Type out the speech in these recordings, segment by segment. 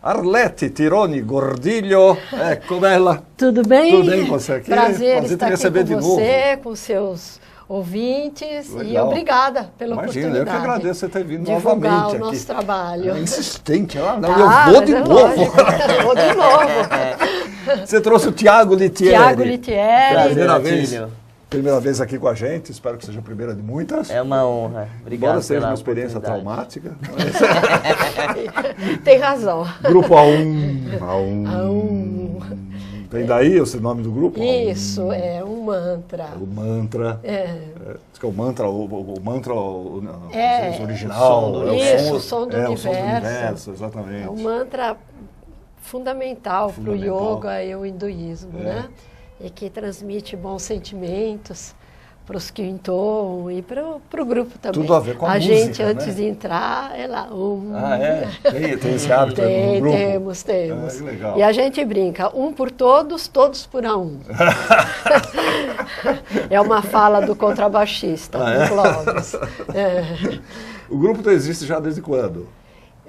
Arlete Tironi Gordilho, como ela? Tudo bem? Tudo bem com você aqui? Prazer estar aqui com você, novo. com seus ouvintes. Legal. E obrigada pela oportunidade. oportunidade. Eu que agradeço você ter vindo divulgar novamente o nosso aqui. trabalho. É insistente, eu vou de novo. Eu vou de novo. Você trouxe o Tiago Litieri. Tiago Litieri. Primeira vez aqui com a gente, espero que seja a primeira de muitas. É uma honra. Obrigado. Embora seja uma experiência traumática. Tem razão. Grupo A1. Tem daí esse nome do grupo? Isso, é um mantra. O mantra. Diz que é o mantra, o mantra original. O som do universo. O som do universo, exatamente. É um mantra fundamental para o yoga e o hinduísmo, né? E que transmite bons sentimentos para os que entoam e para o grupo também. Tudo a ver com a música, gente, né? antes de entrar, é lá. Tem esse hábito no grupo? Temos. Que legal. E a gente brinca, um por todos, todos por um. É uma fala do contrabaixista, do Clóvis. O grupo existe já desde quando?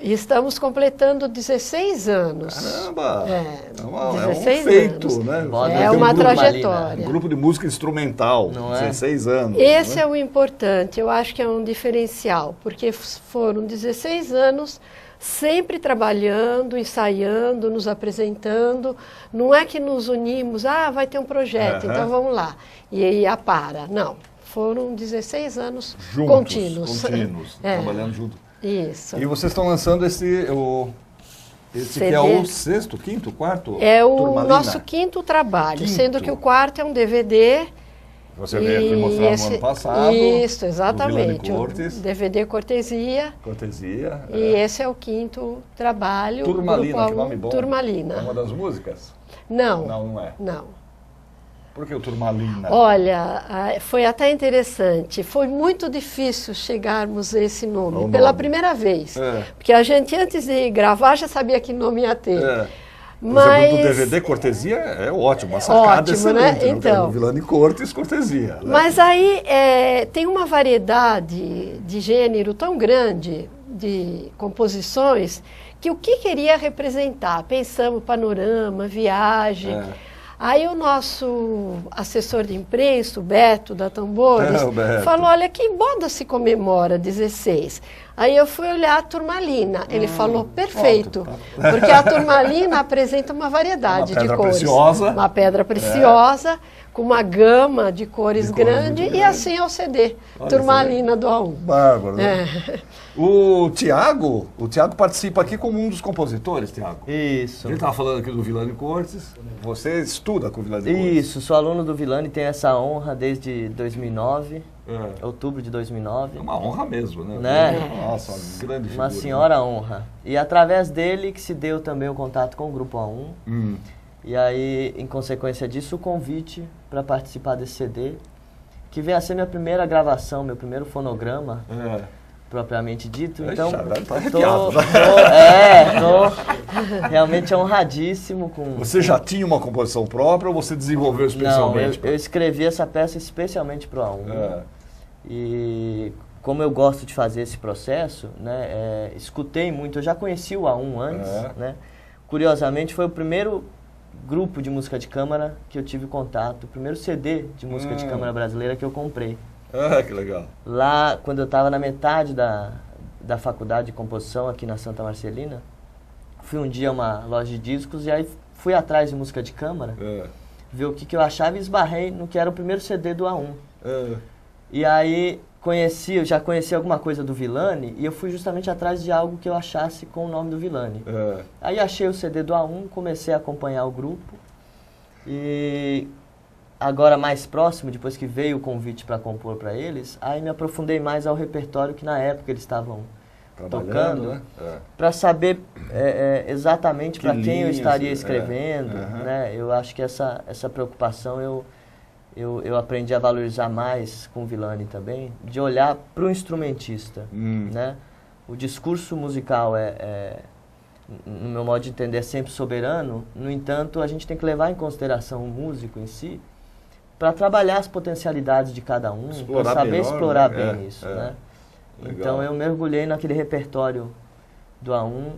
Estamos completando 16 anos. Caramba! É um 16 feito, anos. né? É uma trajetória. Um grupo de música instrumental, não 16 anos. Esse é o importante, eu acho que é um diferencial, porque foram 16 anos sempre trabalhando, ensaiando, nos apresentando. Não é que nos unimos, vai ter um projeto, então vamos lá. E aí para. Não, foram 16 anos contínuos. Trabalhando junto. Isso. E vocês estão lançando esse que é o sexto, quinto, quarto? É o nosso quinto trabalho, sendo que o quarto é um DVD. Você veio mostrar no ano passado. Isso, exatamente. O DVD Cortesia. Cortesia. E esse é o quinto trabalho. Turmalina, que nome bom. Turmalina. É uma das músicas? Não. Não é? Não. Por que o Turmalina? Olha, foi até interessante. Foi muito difícil chegarmos a esse nome, pela primeira vez. Porque a gente, antes de gravar, já sabia que nome ia ter. Mas... do DVD Cortesia é ótimo, uma sacada excelente. Né? Então, Villani Cortes, Cortesia. Né? Mas aí tem uma variedade de gênero tão grande, de composições, que o que queria representar? Pensamos panorama, viagem... Aí o nosso assessor de imprensa, o Beto da Tambores, falou, olha, que boda se comemora 16. Aí eu fui olhar a Turmalina. Ele falou, perfeito, porque a Turmalina apresenta uma variedade de cores. Uma pedra preciosa, com uma gama de cores grande, e assim é o CD, Turmalina do A1. Bárbaro, né? O Tiago participa aqui como um dos compositores, Tiago. Isso. A gente estava falando aqui do Villani Cortes. Você estuda com o Villani Cortes? Isso, sou aluno do Villani, tenho essa honra desde 2009, outubro de 2009. É uma honra mesmo, né? Nossa, uma grande figura. Uma senhora honra. E através dele que se deu também o contato com o Grupo A1. E aí, em consequência disso, o convite para participar desse CD, que veio a ser minha primeira gravação, meu primeiro fonograma. Propriamente dito, então tô realmente honradíssimo com... Você já tinha uma composição própria ou você desenvolveu especialmente? Não, eu escrevi essa peça especialmente para o A1. E como eu gosto de fazer esse processo, né, escutei muito, eu já conheci o A1 antes, né? Curiosamente foi o primeiro grupo de música de câmara que eu tive contato, o primeiro CD de música de câmara brasileira que eu comprei. Que legal. Lá, quando eu estava na metade da faculdade de composição aqui na Santa Marcelina, fui um dia a uma loja de discos e aí fui atrás de música de câmara, ver o que eu achava e esbarrei no que era o primeiro CD do A1. E aí eu já conhecia alguma coisa do Villani e eu fui justamente atrás de algo que eu achasse com o nome do Villani. Aí achei o CD do A1, comecei a acompanhar o grupo e... Agora mais próximo, depois que veio o convite para compor para eles, aí me aprofundei mais ao repertório que na época eles estavam tocando, né? Para saber exatamente para quem eu estaria escrevendo, né? Eu acho que essa preocupação eu aprendi a valorizar mais com o Villani também, de olhar para o instrumentista, né? O discurso musical no meu modo de entender, é sempre soberano, no entanto, a gente tem que levar em consideração o músico em si, para trabalhar as potencialidades de cada um, para saber explorar bem isso, né? Então eu mergulhei naquele repertório do A1.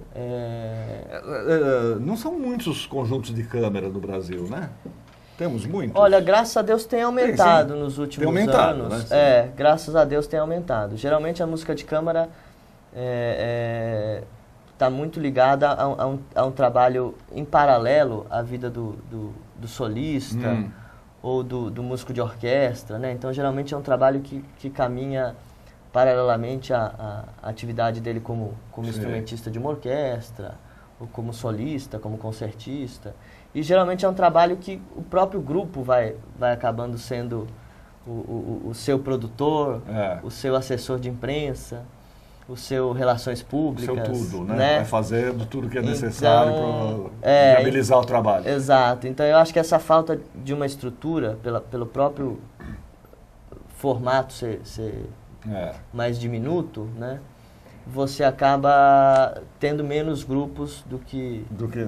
Não são muitos conjuntos de câmara no Brasil, né? Temos muitos? Olha, graças a Deus tem aumentado nos últimos aumentado, anos. né? Graças a Deus tem aumentado. Geralmente a música de câmara está muito ligada a um trabalho em paralelo à vida do solista ou do músico de orquestra, né? Então, geralmente é um trabalho que caminha paralelamente à atividade dele como instrumentista de uma orquestra, ou como solista, como concertista. E geralmente é um trabalho que o próprio grupo vai acabando sendo o seu produtor, o seu assessor de imprensa, o seu relações públicas. O seu tudo, né? Vai fazendo tudo que é necessário para viabilizar o trabalho. Exato. Então eu acho que essa falta de uma estrutura, pelo próprio formato ser mais diminuto, né? Você acaba tendo menos grupos do que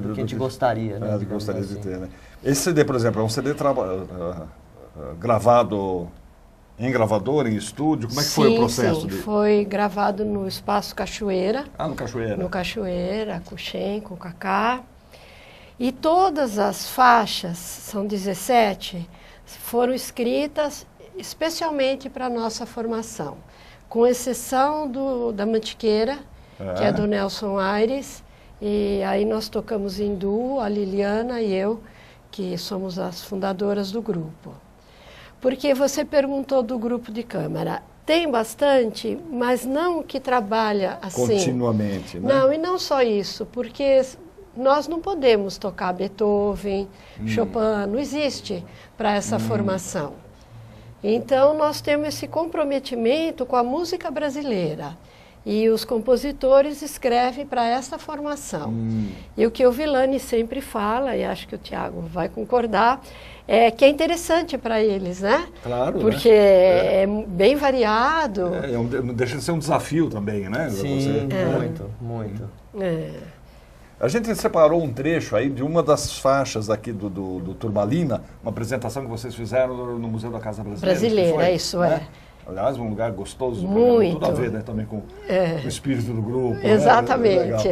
a gente gostaria. Né? Gostaria de ter, né? Esse CD, por exemplo, é um CD gravado em gravador, em estúdio? Como é que foi o processo? Sim, foi gravado no Espaço Cachoeira. No Cachoeira. No Cachoeira, com o Shen, com o Cacá. E todas as faixas, são 17, foram escritas especialmente para a nossa formação. Com exceção da Mantiqueira, que é do Nelson Aires. E aí nós tocamos em duo, a Liliana e eu, que somos as fundadoras do grupo. Porque você perguntou do grupo de câmara. Tem bastante, mas não que trabalha assim. Continuamente, né? Não, e não só isso, porque nós não podemos tocar Beethoven, Chopin, não existe para essa formação. Então, nós temos esse comprometimento com a música brasileira. E os compositores escrevem para essa formação. E o que o Villani sempre fala, e acho que o Tiago vai concordar, é que é interessante para eles, né? Claro, porque é bem variado. Não deixa de ser um desafio também, né? Sim, muito. A gente separou um trecho aí de uma das faixas aqui do Turmalina, uma apresentação que vocês fizeram no Museu da Casa Brasileira. Brasileira, isso é. Aliás, um lugar gostoso do muito. programa, tudo a ver, né, também com o espírito do grupo. Exatamente,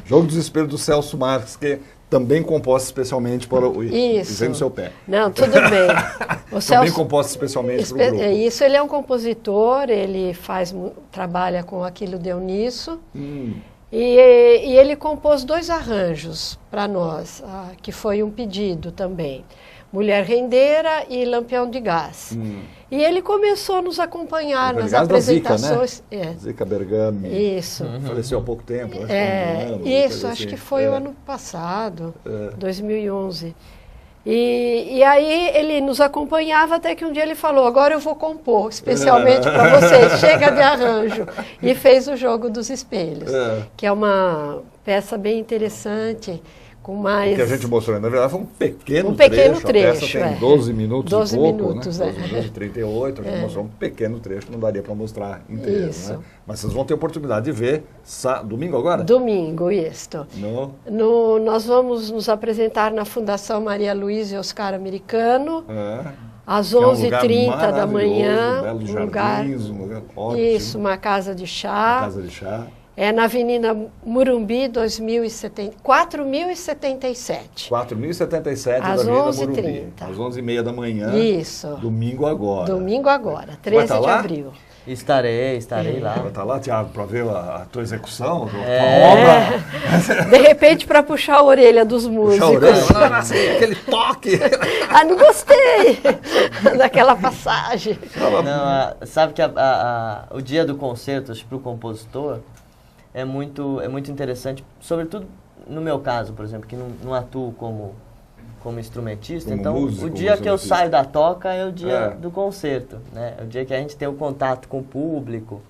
Jogo dos Espelhos do Celso Marques, que é também composto especialmente para o... Pisei no seu pé. Não, tudo bem. O Celso, também composto especialmente para o grupo. Isso, ele é um compositor, ele trabalha com Aquilo Deu Nisso. E ele compôs 2 arranjos para nós, que foi um pedido também. Mulher Rendeira e Lampião de Gás. E ele começou a nos acompanhar nas apresentações. Zica, né? Zica Bergami. Isso. Faleceu há pouco tempo. Acho que foi o ano passado, 2011. E aí ele nos acompanhava até que um dia ele falou, agora eu vou compor, especialmente para vocês, chega de arranjo. E fez o Jogo dos Espelhos, que é uma peça bem interessante, com mais... O que a gente mostrou, na verdade, foi um pequeno trecho. A peça tem 12 minutos 12 e pouco, minutos, né? 12 minutos e 38, a gente mostrou um pequeno trecho que não daria para mostrar inteiro, Isso. né? Mas vocês vão ter oportunidade de ver domingo agora? Domingo, isto. Nós vamos nos apresentar na Fundação Maria Luísa e Oscar Americano, às 11h30 da manhã. Belos jardins, um lugar ótimo. Isso, uma casa de chá. Uma casa de chá. É na Avenida Morumbi, 4077. 4077 da às Avenida 11h30. Morumbi. Às 11h30 da manhã. Isso. Domingo agora. Domingo agora, 13 de abril. Estarei lá. Vai estar lá, Tiago, para ver a tua execução, a obra. De repente, para puxar a orelha dos músicos. Puxar a orelha, aquele toque. Não gostei daquela passagem. Não, sabe que o dia do concerto para o compositor é muito interessante, sobretudo no meu caso, por exemplo, que não atuo como instrumentista, como então músico, o dia que eu saio da toca é o dia do concerto, né? É o dia que a gente tem o contato com o público,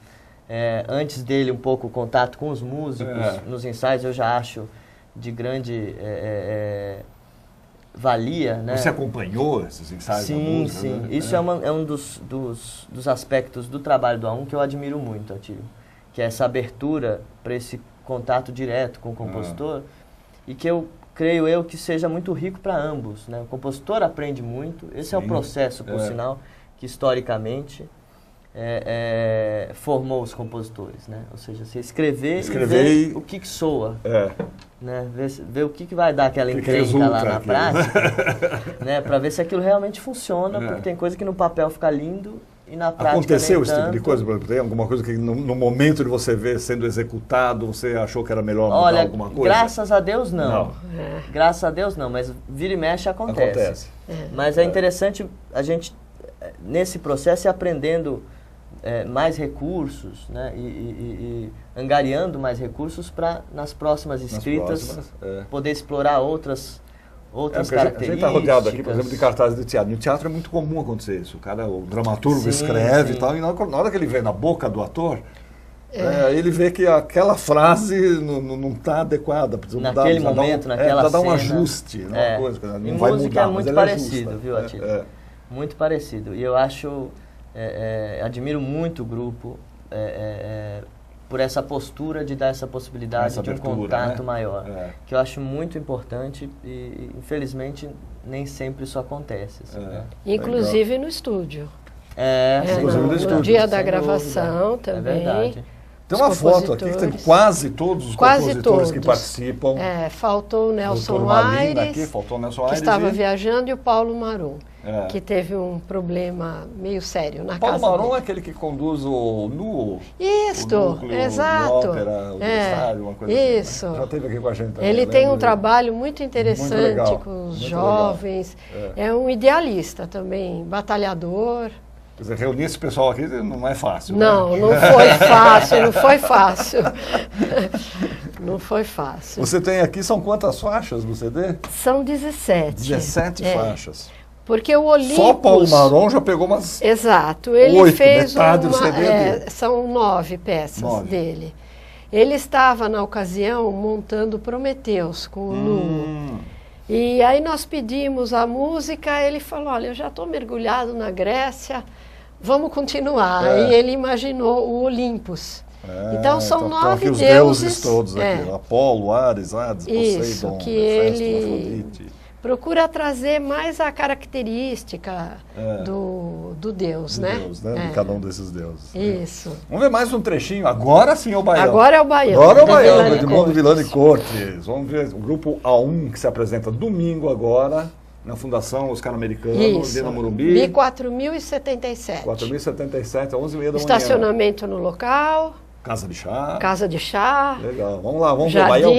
antes dele um pouco o contato com os músicos, nos ensaios eu já acho de grande valia, né? Você acompanhou esses ensaios da música? Sim. Né? Isso é um dos aspectos do trabalho do A1 que eu admiro muito, Atílio, que é essa abertura para esse contato direto com o compositor e que creio eu que seja muito rico para ambos, né? O compositor aprende muito, esse é o processo, por sinal, que historicamente formou os compositores, né? Ou seja, você escrever e ver o que soa, né? Ver o que vai dar aquela encrenca lá na prática, né? Para ver se aquilo realmente funciona, porque tem coisa que no papel fica lindo e na prática aconteceu esse tipo de coisa? Tem alguma coisa que no momento de você ver sendo executado, você achou que era melhor mudar alguma coisa? Graças a Deus não. Graças a Deus não, mas vira e mexe acontece. Mas é interessante a gente, nesse processo, ir aprendendo mais recursos, né? E angariando mais recursos para, nas próximas escritas, poder explorar outras características. A gente está rodeado aqui, por exemplo, de cartazes de teatro. No teatro é muito comum acontecer isso. O dramaturgo escreve e tal, e na hora que ele vê na boca do ator, ele vê que aquela frase não está adequada. Naquele momento, naquela cena. Precisa dar um ajuste, uma coisa. Não vai música mudar, é muito parecido, viu, Atílio? Muito parecido. E eu acho, admiro muito o grupo por essa postura de dar essa possibilidade de um contato maior, que eu acho muito importante e, infelizmente, nem sempre isso acontece. Assim, né? Inclusive no estúdio. Inclusive no dia da gravação também. É verdade. Tem uma foto aqui que tem quase todos os compositores que participam. Faltou o Nelson Aires, que estava viajando, e o Paulo Marum, que teve um problema meio sério na casa dele. Paulo Marum é aquele que conduz o NUO. Isso, exato. Ópera, estádio, uma coisa isso. Assim. Já esteve aqui com a gente também. Ele tem um trabalho muito interessante com os jovens. É um idealista também, batalhador. Quer dizer, reunir esse pessoal aqui não é fácil. Não, né? não foi fácil, não foi fácil. Não foi fácil. Você tem aqui, são quantas faixas no CD? São 17. 17 faixas. Porque o Olympus... Só Paulo Marum já pegou umas... Exato. Ele 8, fez metade do CD dele. São 9 peças dele. Ele estava, na ocasião, montando Prometeus com o Nuno. E aí nós pedimos a música, ele falou, olha, eu já estou mergulhado na Grécia, vamos continuar. E ele imaginou o Olympus. Então são 9 os deuses todos aqui, Apolo, Ares, Hades, Poseidon, que ele procura trazer mais a característica do Deus, né? Deus, né? De cada um desses deuses. Isso. Vamos ver mais um trechinho. Agora sim é o Baião. Agora é o Baião. Agora é o Baião, do Edmundo Villani Cortes. Vamos ver o grupo A1, que se apresenta domingo agora, na Fundação Oscar Americano, ali na Morumbi. 4077. 4077, às 11h30 da manhã. Estacionamento no local. Casa de chá. Casa de chá. Legal. Vamos lá, vamos ver o Baião.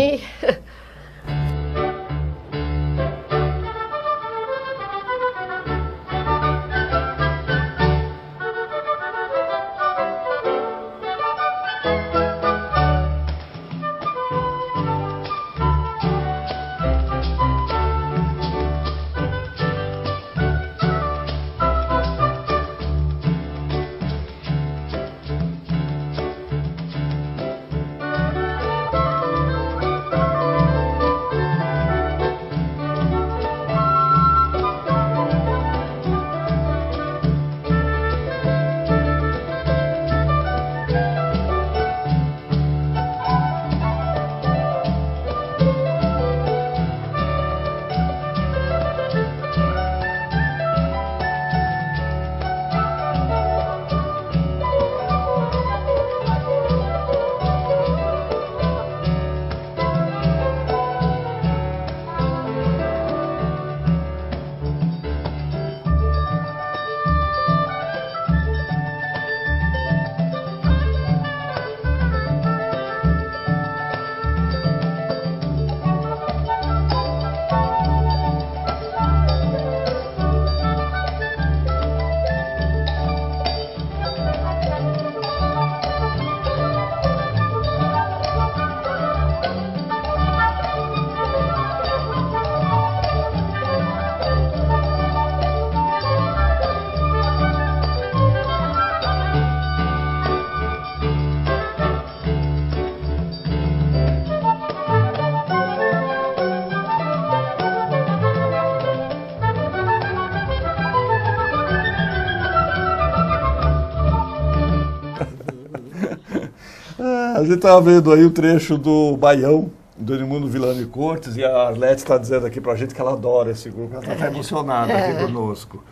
gente estava vendo aí o trecho do Baião, do Edmundo Villani Cortes, e a Arlete está dizendo aqui para a gente que ela adora esse grupo, ela está emocionada aqui conosco.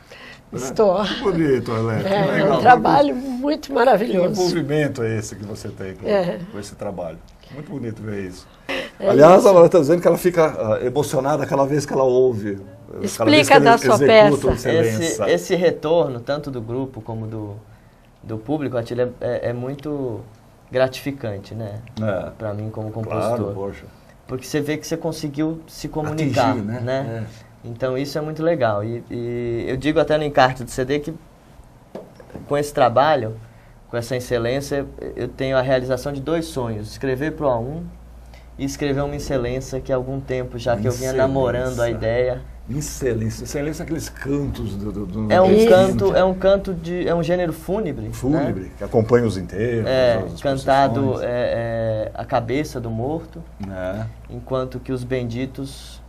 Estou. Que bonito, Arlete. É um trabalho muito Que maravilhoso. envolvimento é esse que você tem com esse trabalho? Muito bonito ver isso. É Aliás, isso. ela está dizendo que ela fica emocionada cada vez que ela ouve. Explica da sua peça. Esse retorno, tanto do grupo como do público, Atílio, é muito gratificante, né? Para mim como compositor. Claro, poxa. Porque você vê que você conseguiu se comunicar, atingir, né? Então isso é muito legal. E eu digo até no encarte do CD que com esse trabalho, com essa excelência, eu tenho a realização de 2 sonhos. Escrever pro A1 e escrever uma excelência que há algum tempo já que eu vinha namorando a ideia. Excelência. Excelência, aqueles cantos do é um gênero fúnebre. Fúnebre, né? Que acompanha os enterros. Cantado a cabeça do morto, enquanto que os benditos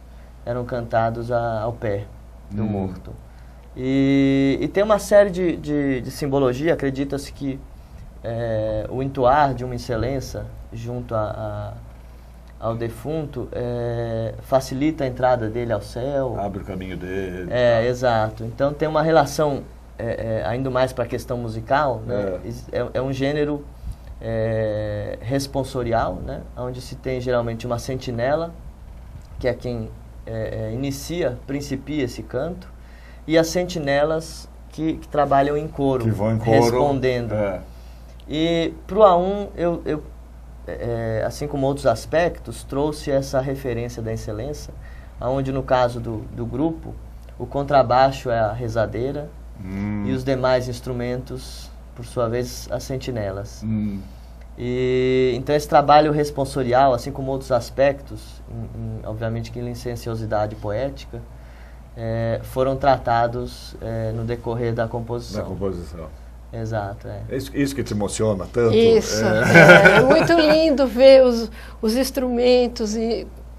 eram cantados ao pé do morto. E tem uma série de simbologia. Acredita-se que o entoar de uma excelência junto ao defunto facilita a entrada dele ao céu. Abre o caminho dele. Exato. Então tem uma relação, ainda mais para a questão musical, né? É um gênero responsorial, né? Onde se tem geralmente uma sentinela, que é quem principia esse canto, e as sentinelas que trabalham em coro, que vão em coro, respondendo. E para o A1, eu assim como outros aspectos, trouxe essa referência da excelência, onde no caso do grupo, o contrabaixo é a rezadeira e os demais instrumentos, por sua vez, as sentinelas. E então esse trabalho responsorial, assim como outros aspectos, obviamente que em licenciosidade poética, foram tratados no decorrer da composição. Exato, Isso que te emociona tanto? Isso, é muito lindo ver os instrumentos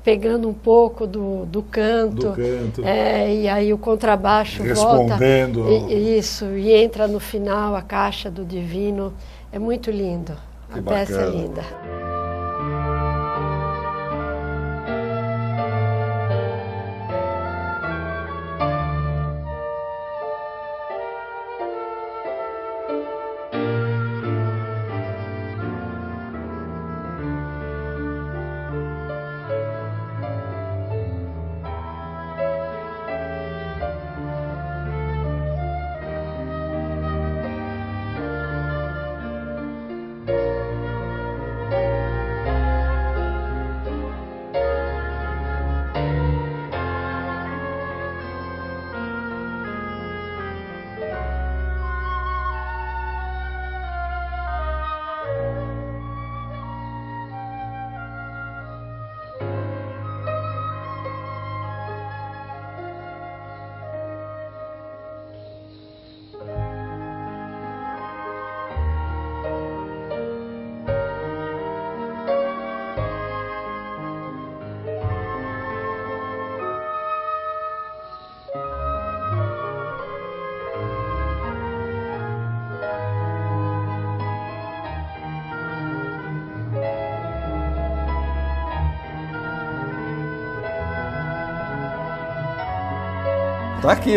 pegando um pouco do canto. E aí o contrabaixo respondendo. Volta. E entra no final a caixa do divino. É muito lindo. Que a bacana. peça é linda.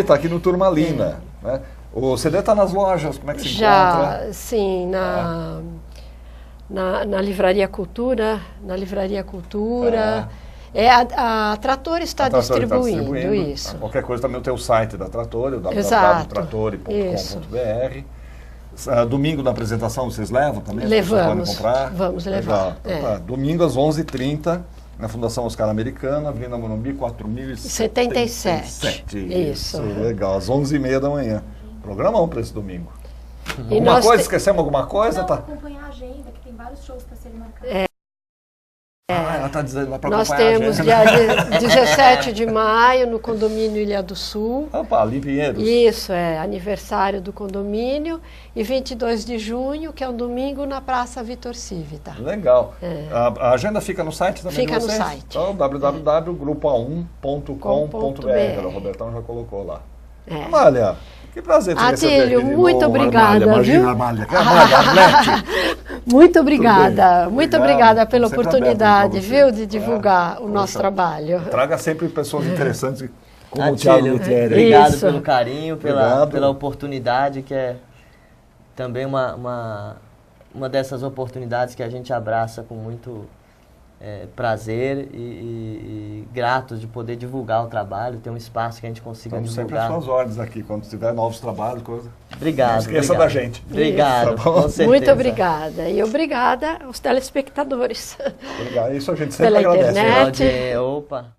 Tá aqui no Turmalina. Né? O CD está nas lojas, como é que se encontra? Sim, na Livraria Cultura. A Trattori está distribuindo isso. Qualquer coisa também tem o site da Trattori, o www.trattori.com.br. Domingo na apresentação vocês levam também? Levamos, podem comprar? Vamos levar. Domingo às 11h30. Na Fundação Oscar Americana, Avenida Morumbi, 4077. Isso. Legal, às 11h30 da manhã. Programão para esse domingo. E esquecemos alguma coisa? Não, acompanhar a agenda, que tem vários shows para serem marcados. Ela está dizendo lá para nós acompanhar temos a agenda. dia 17 de maio no condomínio Ilha do Sul. Opa, ali em Pinheiros. Isso, aniversário do condomínio. E 22 de junho, que é um domingo, na Praça Vitor Civita. Legal. A agenda fica no site também? Fica no site. Então, www.grupoa1.com.br. O Robertão já colocou lá. Amália, Que prazer te receber Atílio, aqui de muito novo, obrigada, Imagina, viu? Arlete. Muito obrigada, muito Obrigado. obrigada pela Sempre oportunidade, aberto pra você. viu, de divulgar o nosso Poxa, trabalho. Traga sempre pessoas interessantes como o Atílio, Thiago Gutierrez. obrigado Isso. pelo carinho, Obrigado. pela oportunidade, que é também uma dessas oportunidades que a gente abraça com muito prazer e gratos de poder divulgar o trabalho, ter um espaço que a gente consiga Estamos sempre divulgar. às suas ordens aqui, quando tiver novos trabalhos, coisa. Obrigado. Não esqueça obrigado. da gente. Obrigado, Tá bom? com certeza. Muito obrigada. E obrigada aos telespectadores. Obrigado. Isso a gente sempre Pela agradece. internet. Opa.